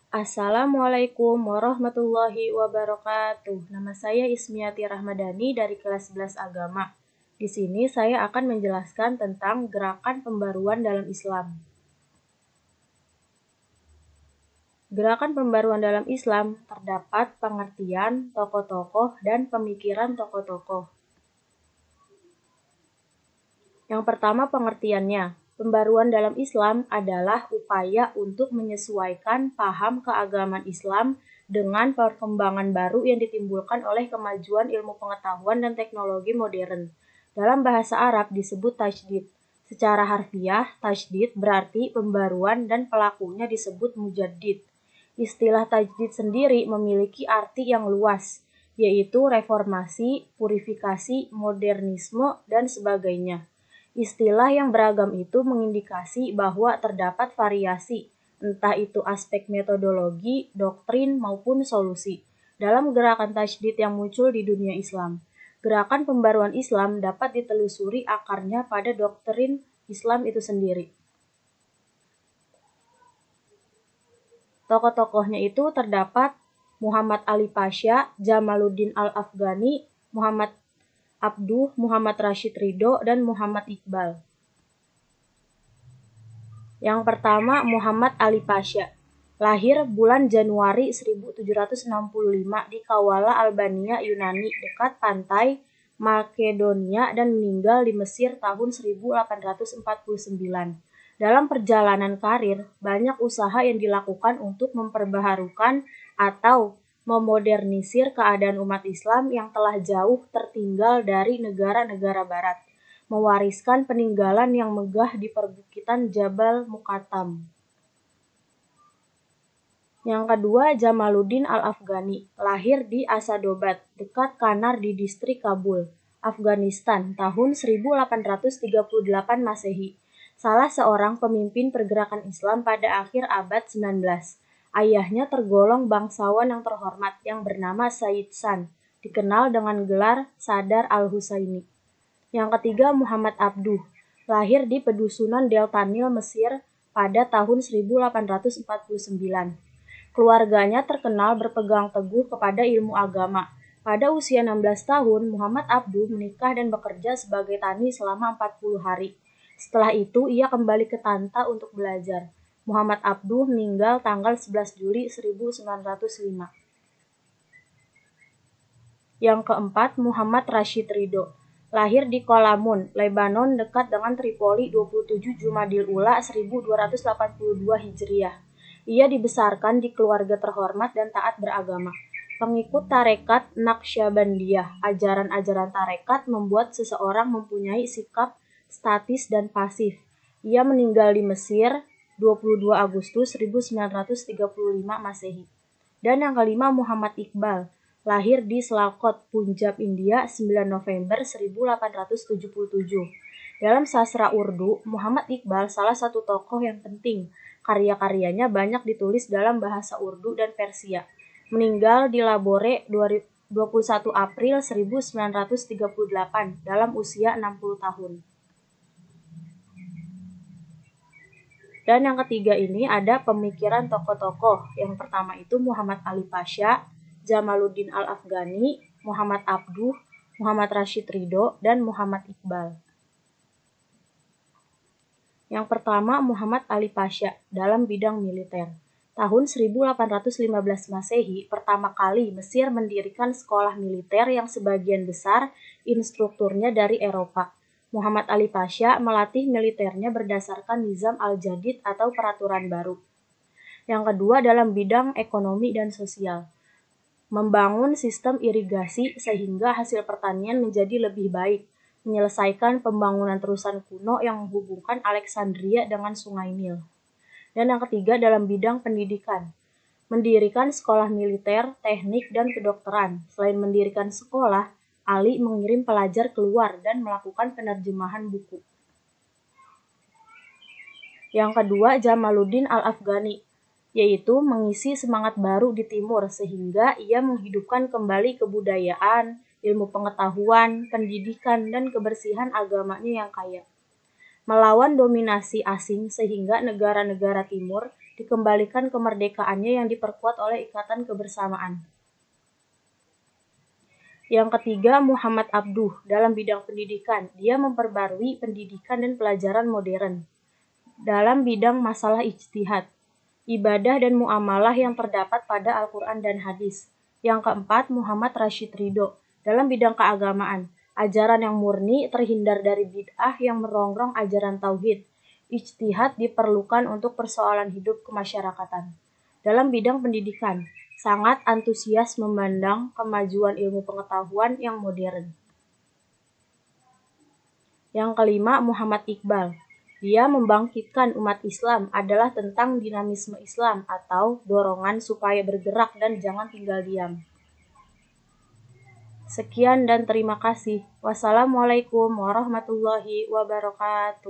Assalamualaikum warahmatullahi wabarakatuh. Nama saya Ismiati Rahmadani dari kelas 11 Agama. Di sini saya akan menjelaskan tentang gerakan pembaruan dalam Islam. Gerakan pembaruan dalam Islam terdapat pengertian tokoh-tokoh dan pemikiran tokoh-tokoh. Yang pertama pengertiannya. Pembaruan dalam Islam adalah upaya untuk menyesuaikan paham keagamaan Islam dengan perkembangan baru yang ditimbulkan oleh kemajuan ilmu pengetahuan dan teknologi modern. Dalam bahasa Arab disebut tajdid. Secara harfiah, tajdid berarti pembaruan dan pelakunya disebut mujaddid. Istilah tajdid sendiri memiliki arti yang luas, yaitu reformasi, purifikasi, modernisme, dan sebagainya. Istilah yang beragam itu mengindikasi bahwa terdapat variasi, entah itu aspek metodologi, doktrin, maupun solusi, dalam gerakan tajdid yang muncul di dunia Islam. Gerakan pembaruan Islam dapat ditelusuri akarnya pada doktrin Islam itu sendiri. Tokoh-tokohnya itu terdapat Muhammad Ali Pasha, Jamaluddin Al-Afghani, Muhammad Abduh, Muhammad Rashid Ridho, dan Muhammad Iqbal. Yang pertama, Muhammad Ali Pasha. Lahir bulan Januari 1765 di Kawala, Albania, Yunani, dekat pantai Makedonia, dan meninggal di Mesir tahun 1849. Dalam perjalanan karir, banyak usaha yang dilakukan untuk memperbaharukan atau memodernisir keadaan umat Islam yang telah jauh tertinggal dari negara-negara barat, mewariskan peninggalan yang megah di perbukitan Jabal Muqattam. Yang kedua, Jamaluddin Al-Afghani, lahir di Asadobad, dekat Kanar di distrik Kabul, Afghanistan, tahun 1838 Masehi. Salah seorang pemimpin pergerakan Islam pada akhir abad 19. Ayahnya tergolong bangsawan yang terhormat yang bernama Sayyid San, dikenal dengan gelar Sadar Al-Husaini. Yang ketiga, Muhammad Abduh, lahir di pedusunan Delta Nil, Mesir pada tahun 1849. Keluarganya terkenal berpegang teguh kepada ilmu agama. Pada usia 16 tahun, Muhammad Abduh menikah dan bekerja sebagai tani selama 40 hari. Setelah itu, ia kembali ke Tanta untuk belajar. Muhammad Abduh meninggal tanggal 11 Juli 1905. Yang keempat, Muhammad Rashid Ridho, lahir di Kolamun, Lebanon dekat dengan Tripoli 27 Jumadil Ula 1282 Hijriah. Ia dibesarkan di keluarga terhormat dan taat beragama. Pengikut tarekat Naqsyabandiyah, ajaran-ajaran tarekat membuat seseorang mempunyai sikap statis dan pasif. Ia meninggal di Mesir 22 Agustus 1935 Masehi. Dan yang kelima, Muhammad Iqbal, lahir di Sialkot, Punjab, India 9 November 1877. Dalam sastra Urdu, Muhammad Iqbal salah satu tokoh yang penting. Karya-karyanya banyak ditulis dalam bahasa Urdu dan Persia. Meninggal di Lahore 21 April 1938 dalam usia 60 tahun. Dan yang ketiga ini ada pemikiran tokoh-tokoh. Yang pertama itu Muhammad Ali Pasha, Jamaluddin Al-Afghani, Muhammad Abduh, Muhammad Rashid Ridho, dan Muhammad Iqbal. Yang pertama, Muhammad Ali Pasha dalam bidang militer. Tahun 1815 Masehi, pertama kali Mesir mendirikan sekolah militer yang sebagian besar instrukturnya dari Eropa. Muhammad Ali Pasha melatih militernya berdasarkan nizam al-jadid atau peraturan baru. Yang kedua, dalam bidang ekonomi dan sosial. Membangun sistem irigasi sehingga hasil pertanian menjadi lebih baik. Menyelesaikan pembangunan terusan kuno yang menghubungkan Alexandria dengan Sungai Nil. Dan yang ketiga, dalam bidang pendidikan. Mendirikan sekolah militer, teknik, dan kedokteran. Selain mendirikan sekolah, Ali mengirim pelajar keluar dan melakukan penerjemahan buku. Yang kedua, Jamaluddin Al-Afghani, yaitu mengisi semangat baru di timur sehingga ia menghidupkan kembali kebudayaan, ilmu pengetahuan, pendidikan, dan kebersihan agamanya yang kaya. Melawan dominasi asing sehingga negara-negara timur dikembalikan kemerdekaannya yang diperkuat oleh ikatan kebersamaan. Yang ketiga, Muhammad Abduh dalam bidang pendidikan. Dia memperbarui pendidikan dan pelajaran modern dalam bidang masalah ijtihad, ibadah dan muamalah yang terdapat pada Al-Quran dan hadis. Yang keempat, Muhammad Rashid Ridho dalam bidang keagamaan. Ajaran yang murni terhindar dari bid'ah yang merongrong ajaran tauhid. Ijtihad diperlukan untuk persoalan hidup kemasyarakatan. Dalam bidang pendidikan, sangat antusias memandang kemajuan ilmu pengetahuan yang modern. Yang kelima, Muhammad Iqbal. Dia membangkitkan umat Islam adalah tentang dinamisme Islam atau dorongan supaya bergerak dan jangan tinggal diam. Sekian dan terima kasih. Wassalamualaikum warahmatullahi wabarakatuh.